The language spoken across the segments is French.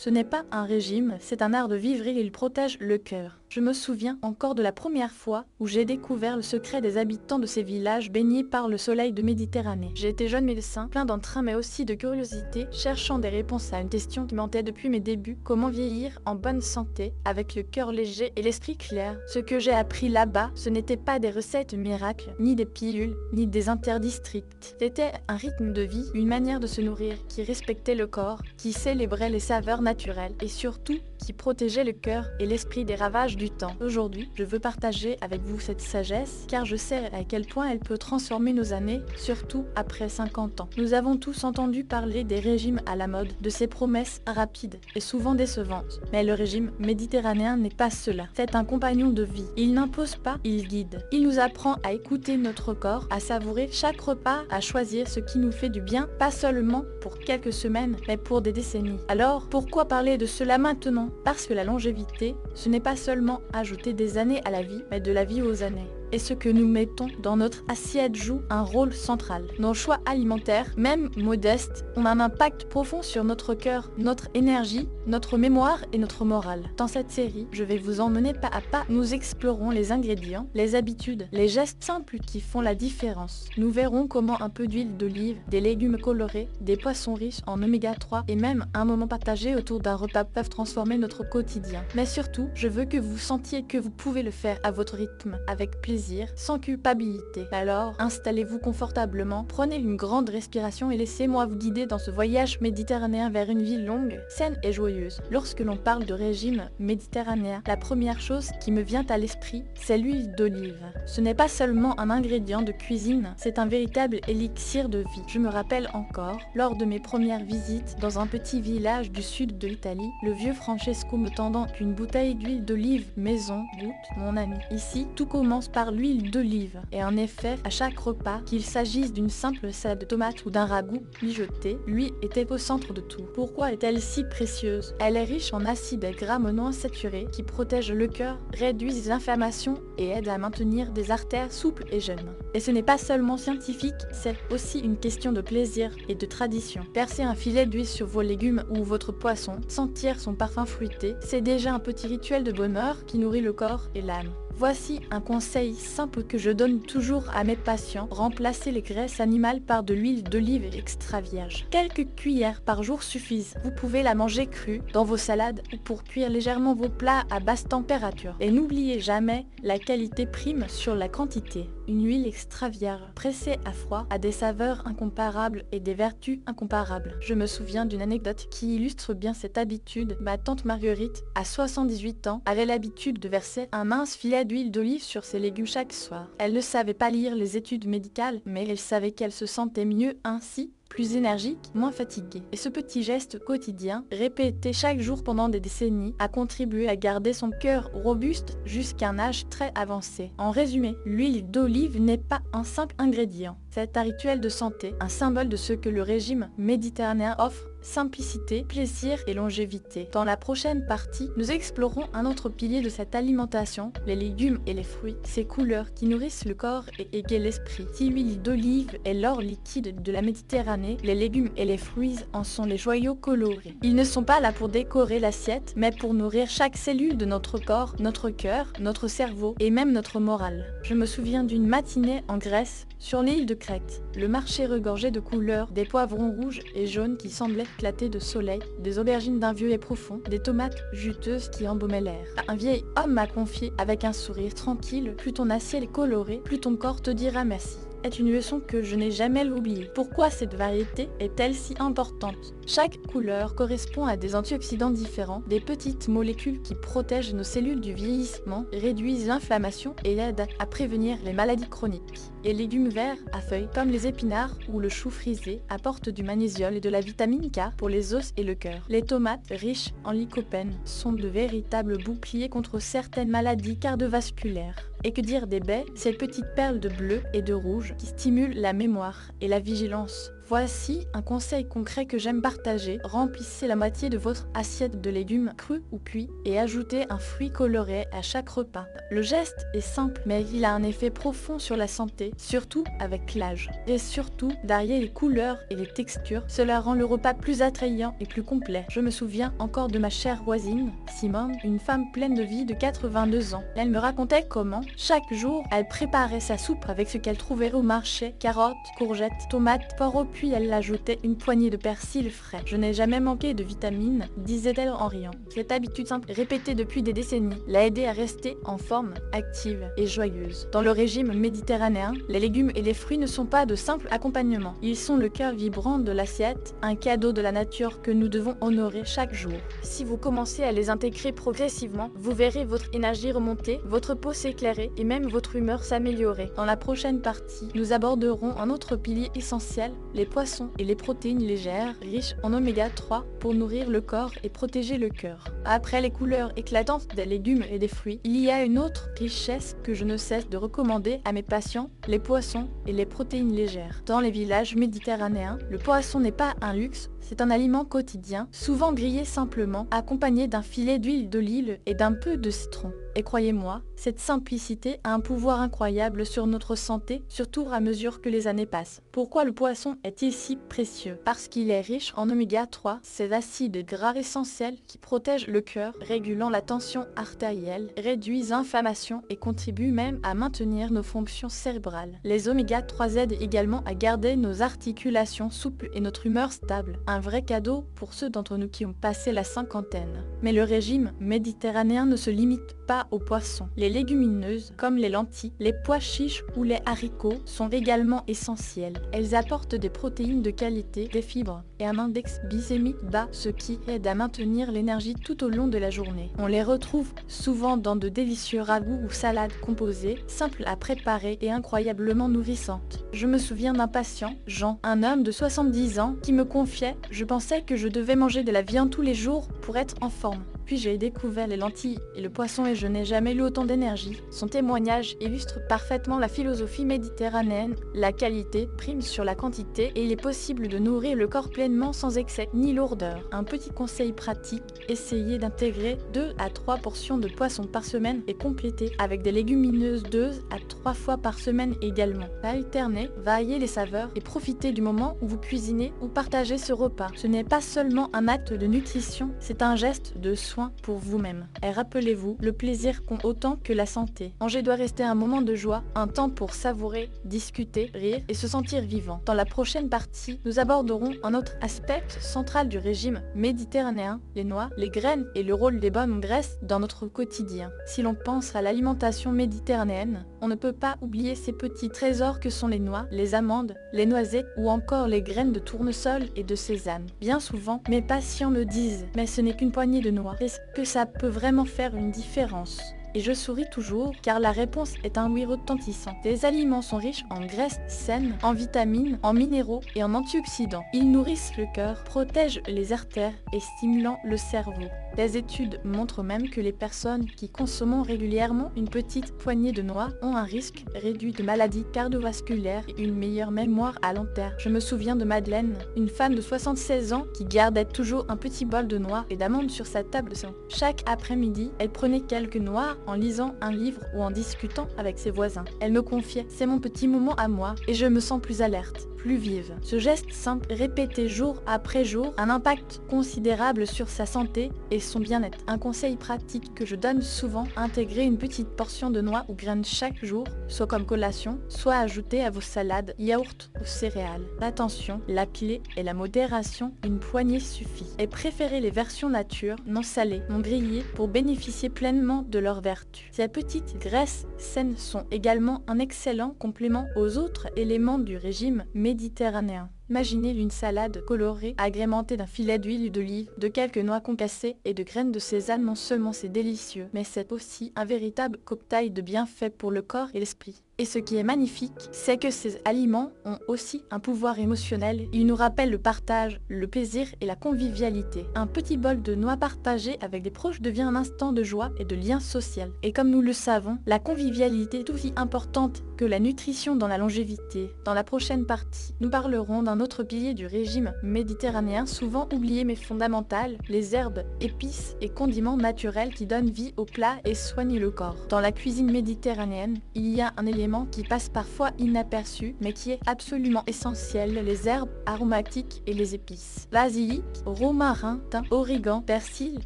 Ce n'est pas un régime, c'est un art de vivre et il protège le cœur. Je me souviens encore de la première fois où j'ai découvert le secret des habitants de ces villages baignés par le soleil de Méditerranée. J'étais jeune médecin, plein d'entrain mais aussi de curiosité, cherchant des réponses à une question qui m'hantait depuis mes débuts: comment vieillir en bonne santé, avec le cœur léger et l'esprit clair. Ce que j'ai appris là-bas, ce n'était pas des recettes miracles, ni des pilules, ni des interdits stricts. C'était un rythme de vie, une manière de se nourrir qui respectait le corps, qui célébrait les saveurs naturelles et surtout qui protégeait le cœur et l'esprit des ravages du temps. Aujourd'hui, je veux partager avec vous cette sagesse car je sais à quel point elle peut transformer nos années, surtout après 50 ans. Nous avons tous entendu parler des régimes à la mode, de ces promesses rapides et souvent décevantes. Mais le régime méditerranéen n'est pas cela. C'est un compagnon de vie. Il n'impose pas, il guide. Il nous apprend à écouter notre corps, à savourer chaque repas, à choisir ce qui nous fait du bien, pas seulement pour quelques semaines, mais pour des décennies. Alors, pourquoi parler de cela maintenant? Parce que la longévité, ce n'est pas seulement ajouter des années à la vie, mais de la vie aux années. Et ce que nous mettons dans notre assiette joue un rôle central. Nos choix alimentaires, même modestes, ont un impact profond sur notre cœur, notre énergie, notre mémoire et notre morale. Dans cette série, je vais vous emmener pas à pas. Nous explorons les ingrédients, les habitudes, les gestes simples qui font la différence. Nous verrons comment un peu d'huile d'olive, des légumes colorés, des poissons riches en oméga 3 et même un moment partagé autour d'un repas peuvent transformer notre quotidien. Mais surtout, je veux que vous sentiez que vous pouvez le faire à votre rythme, avec plaisir, sans culpabilité. Alors, installez-vous confortablement, prenez une grande respiration et laissez-moi vous guider dans ce voyage méditerranéen vers une vie longue, saine et joyeuse. Lorsque l'on parle de régime méditerranéen, la première chose qui me vient à l'esprit, c'est l'huile d'olive. Ce n'est pas seulement un ingrédient de cuisine, c'est un véritable élixir de vie. Je me rappelle encore, lors de mes premières visites dans un petit village du sud de l'Italie, le vieux Francesco me tendant une bouteille d'huile d'olive maison. Goûte, mon ami. Ici, tout commence par l'huile d'olive. Et en effet, à chaque repas, qu'il s'agisse d'une simple salade de tomates ou d'un ragoût mijoté, l'huile était au centre de tout. Pourquoi est-elle si précieuse? Elle est riche en acides gras monoinsaturés qui protègent le cœur, réduisent les inflammations et aident à maintenir des artères souples et jeunes. Et ce n'est pas seulement scientifique, c'est aussi une question de plaisir et de tradition. Percer un filet d'huile sur vos légumes ou votre poisson, sentir son parfum fruité, c'est déjà un petit rituel de bonheur qui nourrit le corps et l'âme. Voici un conseil simple que je donne toujours à mes patients: remplacez les graisses animales par de l'huile d'olive extra vierge. Quelques cuillères par jour suffisent. Vous pouvez la manger crue, dans vos salades ou pour cuire légèrement vos plats à basse température. Et n'oubliez jamais, la qualité prime sur la quantité. Une huile extra vierge, pressée à froid, a des saveurs incomparables et des vertus incomparables. Je me souviens d'une anecdote qui illustre bien cette habitude. Ma tante Marguerite, à 78 ans, avait l'habitude de verser un mince filet d'huile d'olive sur ses légumes chaque soir. Elle ne savait pas lire les études médicales, mais elle savait qu'elle se sentait mieux ainsi, plus énergique, moins fatiguée. Et ce petit geste quotidien, répété chaque jour pendant des décennies, a contribué à garder son cœur robuste jusqu'à un âge très avancé. En résumé, l'huile d'olive n'est pas un simple ingrédient. C'est un rituel de santé, un symbole de ce que le régime méditerranéen offre: simplicité, plaisir et longévité. Dans la prochaine partie, nous explorons un autre pilier de cette alimentation, les légumes et les fruits, ces couleurs qui nourrissent le corps et égayent l'esprit. Si l'huile d'olive est l'or liquide de la Méditerranée, les légumes et les fruits en sont les joyaux colorés. Ils ne sont pas là pour décorer l'assiette, mais pour nourrir chaque cellule de notre corps, notre cœur, notre cerveau et même notre morale. Je me souviens d'une matinée en Grèce, sur l'île de Crète. Le marché regorgeait de couleurs, des poivrons rouges et jaunes qui semblaient éclater de soleil, des aubergines d'un vieux et profond, des tomates juteuses qui embaumaient l'air. Un vieil homme m'a confié avec un sourire tranquille: plus ton assiette est colorée, plus ton corps te dira merci. Est une leçon que je n'ai jamais oubliée. Pourquoi cette variété est-elle si importante? Chaque couleur correspond à des antioxydants différents, des petites molécules qui protègent nos cellules du vieillissement, réduisent l'inflammation et aident à prévenir les maladies chroniques. Et les légumes verts à feuilles, comme les épinards ou le chou frisé, apportent du magnésium et de la vitamine K pour les os et le cœur. Les tomates, riches en lycopène, sont de véritables boucliers contre certaines maladies cardiovasculaires. Et que dire des baies, ces petites perles de bleu et de rouge qui stimulent la mémoire et la vigilance. Voici un conseil concret que j'aime partager. Remplissez la moitié de votre assiette de légumes crus ou cuits et ajoutez un fruit coloré à chaque repas. Le geste est simple, mais il a un effet profond sur la santé, surtout avec l'âge. Et surtout, derrière les couleurs et les textures, cela rend le repas plus attrayant et plus complet. Je me souviens encore de ma chère voisine, Simone, une femme pleine de vie de 82 ans. Elle me racontait comment, chaque jour, elle préparait sa soupe avec ce qu'elle trouvait au marché, carottes, courgettes, tomates, poireaux, puis elle ajoutait une poignée de persil frais. Je n'ai jamais manqué de vitamines, disait-elle en riant. Cette habitude simple, répétée depuis des décennies, l'a aidée à rester en forme, active et joyeuse. Dans le régime méditerranéen, les légumes et les fruits ne sont pas de simples accompagnements. Ils sont le cœur vibrant de l'assiette, un cadeau de la nature que nous devons honorer chaque jour. Si vous commencez à les intégrer progressivement, vous verrez votre énergie remonter, votre peau s'éclairer et même votre humeur s'améliorer. Dans la prochaine partie, nous aborderons un autre pilier essentiel, les poissons et les protéines légères, riches en oméga 3 pour nourrir le corps et protéger le cœur. Après les couleurs éclatantes des légumes et des fruits, il y a une autre richesse que je ne cesse de recommander à mes patients, les poissons et les protéines légères. Dans les villages méditerranéens, le poisson n'est pas un luxe, c'est un aliment quotidien, souvent grillé simplement, accompagné d'un filet d'huile d'olive et d'un peu de citron. Et croyez-moi, cette simplicité a un pouvoir incroyable sur notre santé, surtout à mesure que les années passent. Pourquoi le poisson est-il si précieux? Parce qu'il est riche en oméga 3, ces acides gras essentiels qui protègent le cœur, régulant la tension artérielle, réduisent l'inflammation et contribuent même à maintenir nos fonctions cérébrales. Les oméga 3 aident également à garder nos articulations souples et notre humeur stable. Un vrai cadeau pour ceux d'entre nous qui ont passé la cinquantaine. Mais le régime méditerranéen ne se limite pas aux poissons. Les légumineuses, comme les lentilles, les pois chiches ou les haricots, sont également essentielles. Elles apportent des protéines de qualité, des fibres et un index glycémique bas, ce qui aide à maintenir l'énergie tout au long de la journée. On les retrouve souvent dans de délicieux ragoûts ou salades composées, simples à préparer et incroyablement nourrissantes. Je me souviens d'un patient, Jean, un homme de 70 ans, qui me confiait « Je pensais que je devais manger de la viande tous les jours pour être en forme. Puis j'ai découvert les lentilles et le poisson et je n'ai jamais eu autant d'énergie. » Son témoignage illustre parfaitement la philosophie méditerranéenne. La qualité prime sur la quantité et il est possible de nourrir le corps pleinement sans excès ni lourdeur. Un petit conseil pratique, essayez d'intégrer 2 à 3 portions de poisson par semaine et complétez avec des légumineuses 2 à 3 fois par semaine également. Alternez, variez les saveurs et profitez du moment où vous cuisinez ou partagez ce repas. Ce n'est pas seulement un acte de nutrition, c'est un geste de soin pour vous-même. Et rappelez-vous, le plaisir compte autant que la santé. Manger doit rester un moment de joie, un temps pour savourer, discuter, rire et se sentir vivant. Dans la prochaine partie, nous aborderons un autre aspect central du régime méditerranéen, les noix, les graines et le rôle des bonnes graisses dans notre quotidien. Si l'on pense à l'alimentation méditerranéenne, on ne peut pas oublier ces petits trésors que sont les noix, les amandes, les noisettes ou encore les graines de tournesol et de sésame. Bien souvent, mes patients me disent « mais ce n'est qu'une poignée de noix ». Est-ce que ça peut vraiment faire une différence? Et je souris toujours car la réponse est un oui retentissant. Les aliments sont riches en graisses saines, en vitamines, en minéraux et en antioxydants. Ils nourrissent le cœur, protègent les artères et stimulent le cerveau. Les études montrent même que les personnes qui consomment régulièrement une petite poignée de noix ont un risque réduit de maladies cardiovasculaires et une meilleure mémoire à long terme. Je me souviens de Madeleine, une femme de 76 ans qui gardait toujours un petit bol de noix et d'amandes sur sa table de salon. Chaque après-midi, elle prenait quelques noix en lisant un livre ou en discutant avec ses voisins. Elle me confiait « C'est mon petit moment à moi et je me sens plus alerte, plus vive ». Ce geste simple, répété jour après jour, a un impact considérable sur sa santé et son bien-être. Un conseil pratique que je donne souvent, intégrer une petite portion de noix ou graines chaque jour, soit comme collation, soit ajouter à vos salades, yaourts ou céréales. Attention, la clé est la modération, une poignée suffit. Et préférez les versions nature, non salées, non grillées, pour bénéficier pleinement de leurs vertus. Ces petites graisses saines sont également un excellent complément aux autres éléments du régime méditerranéen. Imaginez une salade colorée, agrémentée d'un filet d'huile d'olive, de quelques noix concassées et de graines de sésame. Non seulement c'est délicieux, mais c'est aussi un véritable cocktail de bienfaits pour le corps et l'esprit. Et ce qui est magnifique, c'est que ces aliments ont aussi un pouvoir émotionnel. Ils nous rappellent le partage, le plaisir et la convivialité. Un petit bol de noix partagé avec des proches devient un instant de joie et de lien social. Et comme nous le savons, la convivialité est aussi importante que la nutrition dans la longévité. Dans la prochaine partie, nous parlerons d'un autre pilier du régime méditerranéen souvent oublié mais fondamental, les herbes, épices et condiments naturels qui donnent vie aux plats et soignent le corps. Dans la cuisine méditerranéenne, il y a un élément qui passe parfois inaperçu mais qui est absolument essentiel, les herbes aromatiques et les épices. Basilic, romarin, thym, origan, persil,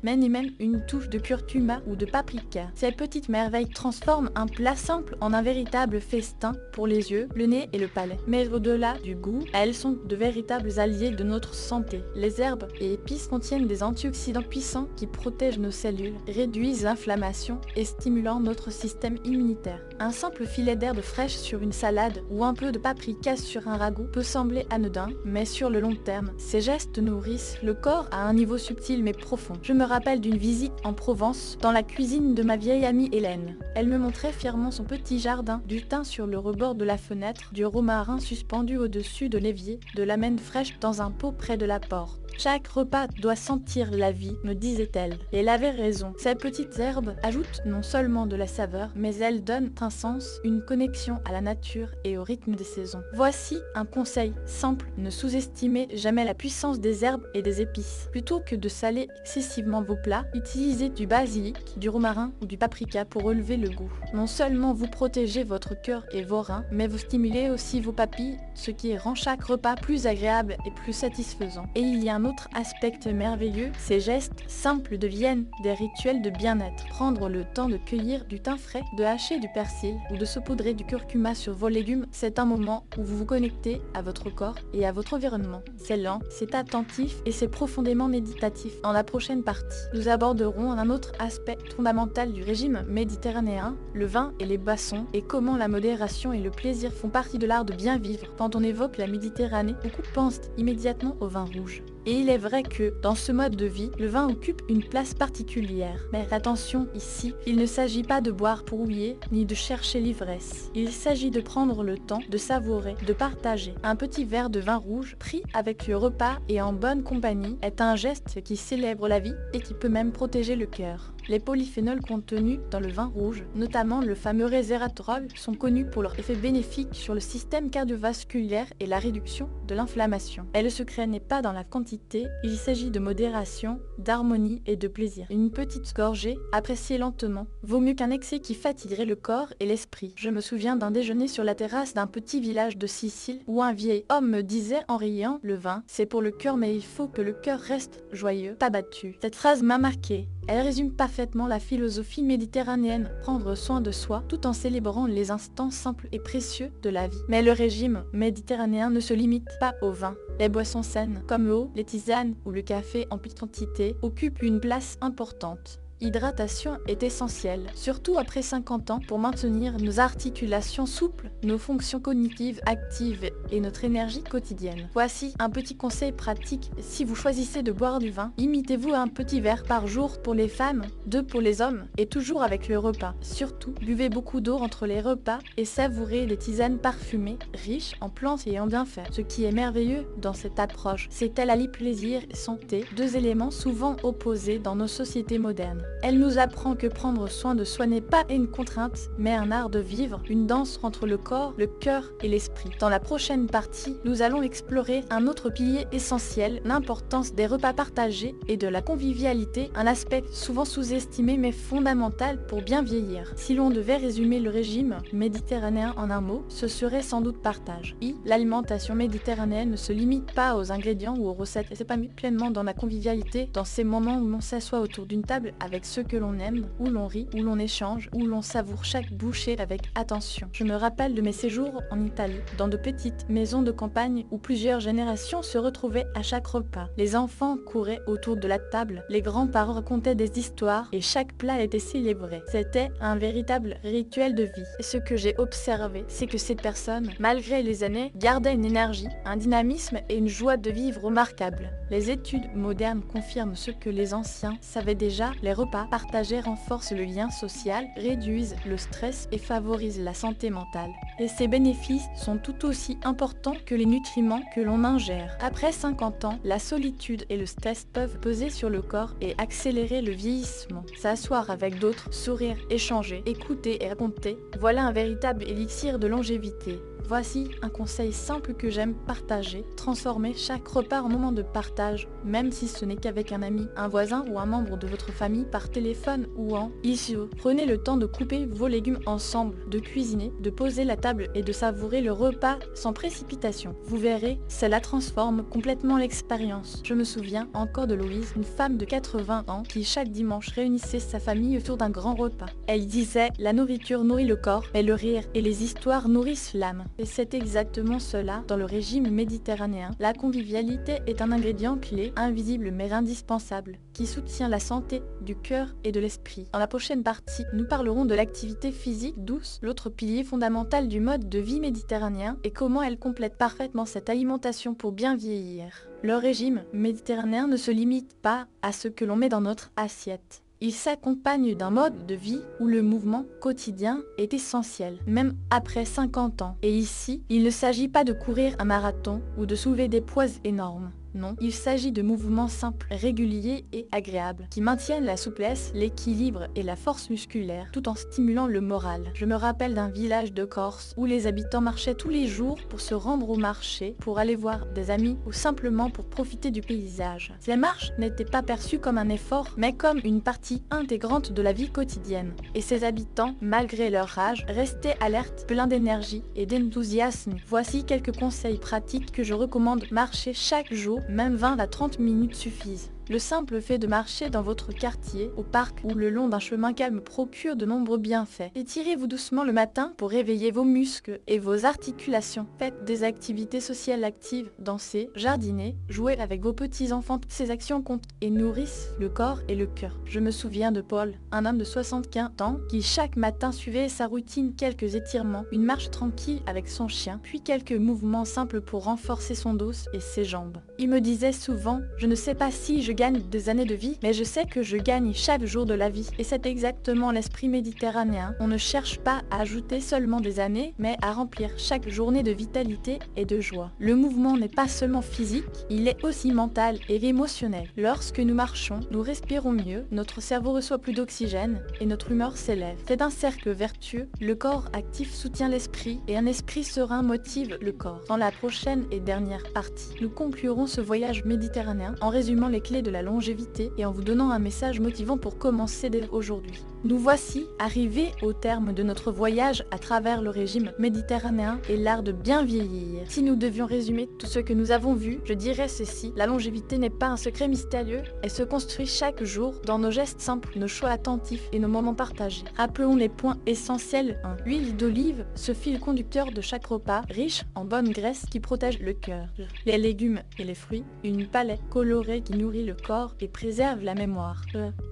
et même une touche de curcuma ou de paprika. Ces petites merveilles transforment un plat simple en un véritable festin pour les yeux, le nez et le palais. Mais au-delà du goût, elles sont de véritables alliés de notre santé. Les herbes et épices contiennent des antioxydants puissants qui protègent nos cellules, réduisent l'inflammation et stimulant notre système immunitaire. Un simple filet d'herbes fraîches sur une salade ou un peu de paprika sur un ragoût peut sembler anodin, mais sur le long terme, ces gestes nourrissent le corps à un niveau subtil mais profond. Je me rappelle d'une visite en Provence, dans la cuisine de ma vieille amie Hélène. Elle me montrait fièrement son petit jardin, du thym sur le rebord de la fenêtre, du romarin suspendu au-dessus de l'évier, de la menthe fraîche dans un pot près de la porte. Chaque repas doit sentir la vie, me disait-elle. Et elle avait raison. Ces petites herbes ajoutent non seulement de la saveur, mais elles donnent un sens, une connexion à la nature et au rythme des saisons. Voici un conseil simple, ne sous-estimez jamais la puissance des herbes et des épices. Plutôt que de saler excessivement vos plats, utilisez du basilic, du romarin ou du paprika pour relever le goût. Non seulement vous protégez votre cœur et vos reins, mais vous stimulez aussi vos papilles, ce qui rend chaque repas plus agréable et plus satisfaisant. Et il y a un autre aspect merveilleux, ces gestes simples deviennent des rituels de bien-être. Prendre le temps de cueillir du thym frais, de hacher du persil ou de saupoudrer du curcuma sur vos légumes, c'est un moment où vous vous connectez à votre corps et à votre environnement. C'est lent, c'est attentif et c'est profondément méditatif. Dans la prochaine partie, nous aborderons un autre aspect fondamental du régime méditerranéen, le vin et les boissons, et comment la modération et le plaisir font partie de l'art de bien vivre. Quand on évoque la Méditerranée, beaucoup pensent immédiatement au vin rouge. Et il est vrai que, dans ce mode de vie, le vin occupe une place particulière. Mais attention, ici, il ne s'agit pas de boire pour oublier, ni de chercher l'ivresse. Il s'agit de prendre le temps de savourer, de partager. Un petit verre de vin rouge, pris avec le repas et en bonne compagnie, est un geste qui célèbre la vie et qui peut même protéger le cœur. Les polyphénols contenus dans le vin rouge, notamment le fameux resveratrol, sont connus pour leur effet bénéfique sur le système cardiovasculaire et la réduction de l'inflammation. Et le secret n'est pas dans la quantité, il s'agit de modération, d'harmonie et de plaisir. Une petite gorgée, appréciée lentement, vaut mieux qu'un excès qui fatiguerait le corps et l'esprit. Je me souviens d'un déjeuner sur la terrasse d'un petit village de Sicile où un vieil homme me disait en riant, le vin, c'est pour le cœur mais il faut que le cœur reste joyeux, pas battu. Cette phrase m'a marqué. Elle résume parfaitement la philosophie méditerranéenne, prendre soin de soi tout en célébrant les instants simples et précieux de la vie. Mais le régime méditerranéen ne se limite pas au vin. Les boissons saines, comme l'eau, les tisanes ou le café en petite quantité, occupent une place importante. L'hydratation est essentielle, surtout après 50 ans, pour maintenir nos articulations souples, nos fonctions cognitives actives et notre énergie quotidienne. Voici un petit conseil pratique. Si vous choisissez de boire du vin, limitez-vous à un petit verre par jour pour les femmes, 2 pour les hommes, et toujours avec le repas. Surtout, buvez beaucoup d'eau entre les repas et savourez les tisanes parfumées, riches en plantes et en bienfaits. Ce qui est merveilleux dans cette approche, c'est elle allie plaisir et santé, 2 éléments souvent opposés dans nos sociétés modernes. Elle nous apprend que prendre soin de soi n'est pas une contrainte, mais un art de vivre, une danse entre le corps, le cœur et l'esprit. Dans la prochaine partie, nous allons explorer un autre pilier essentiel, l'importance des repas partagés et de la convivialité, un aspect souvent sous-estimé mais fondamental pour bien vieillir. Si l'on devait résumer le régime méditerranéen en un mot, ce serait sans doute partage. L'alimentation méditerranéenne ne se limite pas aux ingrédients ou aux recettes, elle s'épanouit pleinement dans la convivialité, dans ces moments où l'on s'assoit autour d'une table avec ceux que l'on aime, où l'on rit, où l'on échange, où l'on savoure chaque bouchée avec attention. Je me rappelle de mes séjours en Italie, dans de petites maisons de campagne où plusieurs générations se retrouvaient à chaque repas. Les enfants couraient autour de la table, les grands-parents racontaient des histoires et chaque plat était célébré. C'était un véritable rituel de vie. Et ce que j'ai observé, c'est que ces personnes, malgré les années, gardaient une énergie, un dynamisme et une joie de vivre remarquables. Les études modernes confirment ce que les anciens savaient déjà, les repas partagés renforcent le lien social, réduisent le stress et favorisent la santé mentale. Et ces bénéfices sont tout aussi importants que les nutriments que l'on ingère. Après 50 ans, la solitude et le stress peuvent peser sur le corps et accélérer le vieillissement. S'asseoir avec d'autres, sourire, échanger, écouter et raconter, voilà un véritable élixir de longévité. Voici un conseil simple que j'aime partager. Transformez chaque repas en moment de partage, même si ce n'est qu'avec un ami, un voisin ou un membre de votre famille par téléphone ou en visio. Prenez le temps de couper vos légumes ensemble, de cuisiner, de poser la table et de savourer le repas sans précipitation. Vous verrez, cela transforme complètement l'expérience. Je me souviens encore de Louise, une femme de 80 ans qui chaque dimanche réunissait sa famille autour d'un grand repas. Elle disait « La nourriture nourrit le corps, mais le rire et les histoires nourrissent l'âme ». Et c'est exactement cela dans le régime méditerranéen. La convivialité est un ingrédient clé, invisible mais indispensable, qui soutient la santé du cœur et de l'esprit. Dans la prochaine partie, nous parlerons de l'activité physique douce, l'autre pilier fondamental du mode de vie méditerranéen, et comment elle complète parfaitement cette alimentation pour bien vieillir. Le régime méditerranéen ne se limite pas à ce que l'on met dans notre assiette. Il s'accompagne d'un mode de vie où le mouvement quotidien est essentiel, même après 50 ans. Et ici, il ne s'agit pas de courir un marathon ou de soulever des poids énormes. Non, il s'agit de mouvements simples, réguliers et agréables, qui maintiennent la souplesse, l'équilibre et la force musculaire, tout en stimulant le moral. Je me rappelle d'un village de Corse où les habitants marchaient tous les jours pour se rendre au marché, pour aller voir des amis ou simplement pour profiter du paysage. Ces marches n'étaient pas perçues comme un effort, mais comme une partie intégrante de la vie quotidienne. Et ces habitants, malgré leur âge, restaient alertes, pleins d'énergie et d'enthousiasme. Voici quelques conseils pratiques que je recommande: marcher chaque jour. Même 20 à 30 minutes suffisent. Le simple fait de marcher dans votre quartier, au parc ou le long d'un chemin calme procure de nombreux bienfaits. Étirez-vous doucement le matin pour réveiller vos muscles et vos articulations. Faites des activités sociales actives, dansez, jardinez, jouez avec vos petits-enfants. Toutes ces actions comptent et nourrissent le corps et le cœur. Je me souviens de Paul, un homme de 75 ans qui chaque matin suivait sa routine: quelques étirements, une marche tranquille avec son chien, puis quelques mouvements simples pour renforcer son dos et ses jambes. Il me disait souvent: je ne sais pas si je gagne des années de vie, mais je sais que je gagne chaque jour de la vie. Et c'est exactement l'esprit méditerranéen. On ne cherche pas à ajouter seulement des années, mais à remplir chaque journée de vitalité et de joie. Le mouvement n'est pas seulement physique, il est aussi mental et émotionnel. Lorsque nous marchons, nous respirons mieux, notre cerveau reçoit plus d'oxygène et notre humeur s'élève. C'est un cercle vertueux, le corps actif soutient l'esprit et un esprit serein motive le corps. Dans la prochaine et dernière partie, nous conclurons ce voyage méditerranéen en résumant les clés de la longévité et en vous donnant un message motivant pour commencer dès aujourd'hui. Nous voici arrivés au terme de notre voyage à travers le régime méditerranéen et l'art de bien vieillir. Si nous devions résumer tout ce que nous avons vu, je dirais ceci: la longévité n'est pas un secret mystérieux, elle se construit chaque jour dans nos gestes simples, nos choix attentifs et nos moments partagés. Rappelons les points essentiels. 1. L'huile d'olive, ce fil conducteur de chaque repas, riche en bonne graisse qui protège le cœur. Les légumes et les fruits, une palette colorée qui nourrit le corps et préserve la mémoire.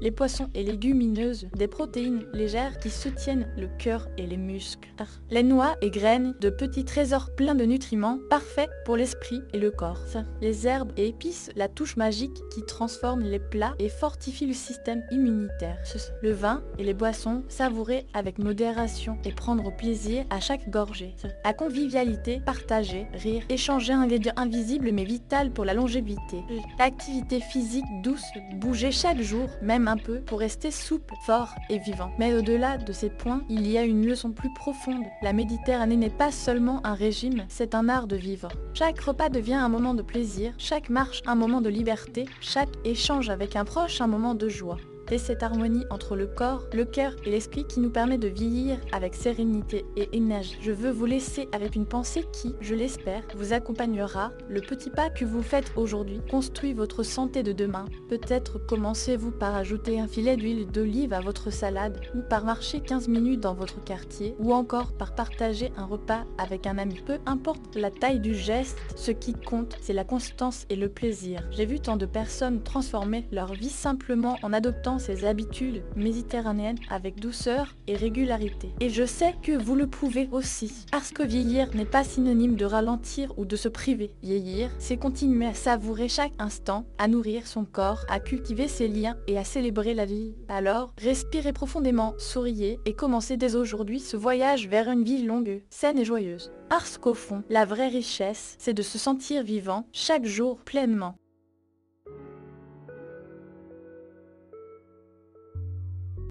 Les poissons et légumineuses, des protéines légères qui soutiennent le cœur et les muscles. Les noix et graines, de petits trésors pleins de nutriments, parfaits pour l'esprit et le corps. Les herbes et épices, la touche magique qui transforme les plats et fortifie le système immunitaire. Le vin et les boissons, savourer avec modération et prendre plaisir à chaque gorgée. La convivialité, partager, rire, échanger, un ingrédient invisible mais vital pour la longévité. L'activité physique douce, bouger chaque jour, même un peu, pour rester souple, fort et vivant. Mais au-delà de ces points, il y a une leçon plus profonde. La Méditerranée n'est pas seulement un régime, c'est un art de vivre. Chaque repas devient un moment de plaisir, chaque marche un moment de liberté, chaque échange avec un proche un moment de joie. C'est cette harmonie entre le corps, le cœur et l'esprit qui nous permet de vieillir avec sérénité et énergie. Je veux vous laisser avec une pensée qui, je l'espère, vous accompagnera. Le petit pas que vous faites aujourd'hui construit votre santé de demain. Peut-être commencez-vous par ajouter un filet d'huile d'olive à votre salade, ou par marcher 15 minutes dans votre quartier, ou encore par partager un repas avec un ami. Peu importe la taille du geste, ce qui compte, c'est la constance et le plaisir. J'ai vu tant de personnes transformer leur vie simplement en adoptant ses habitudes méditerranéennes avec douceur et régularité. Et je sais que vous le pouvez aussi. Parce que vieillir n'est pas synonyme de ralentir ou de se priver. Vieillir, c'est continuer à savourer chaque instant, à nourrir son corps, à cultiver ses liens et à célébrer la vie. Alors, respirez profondément, souriez et commencez dès aujourd'hui ce voyage vers une vie longue, saine et joyeuse. Parce qu'au fond, la vraie richesse, c'est de se sentir vivant chaque jour pleinement.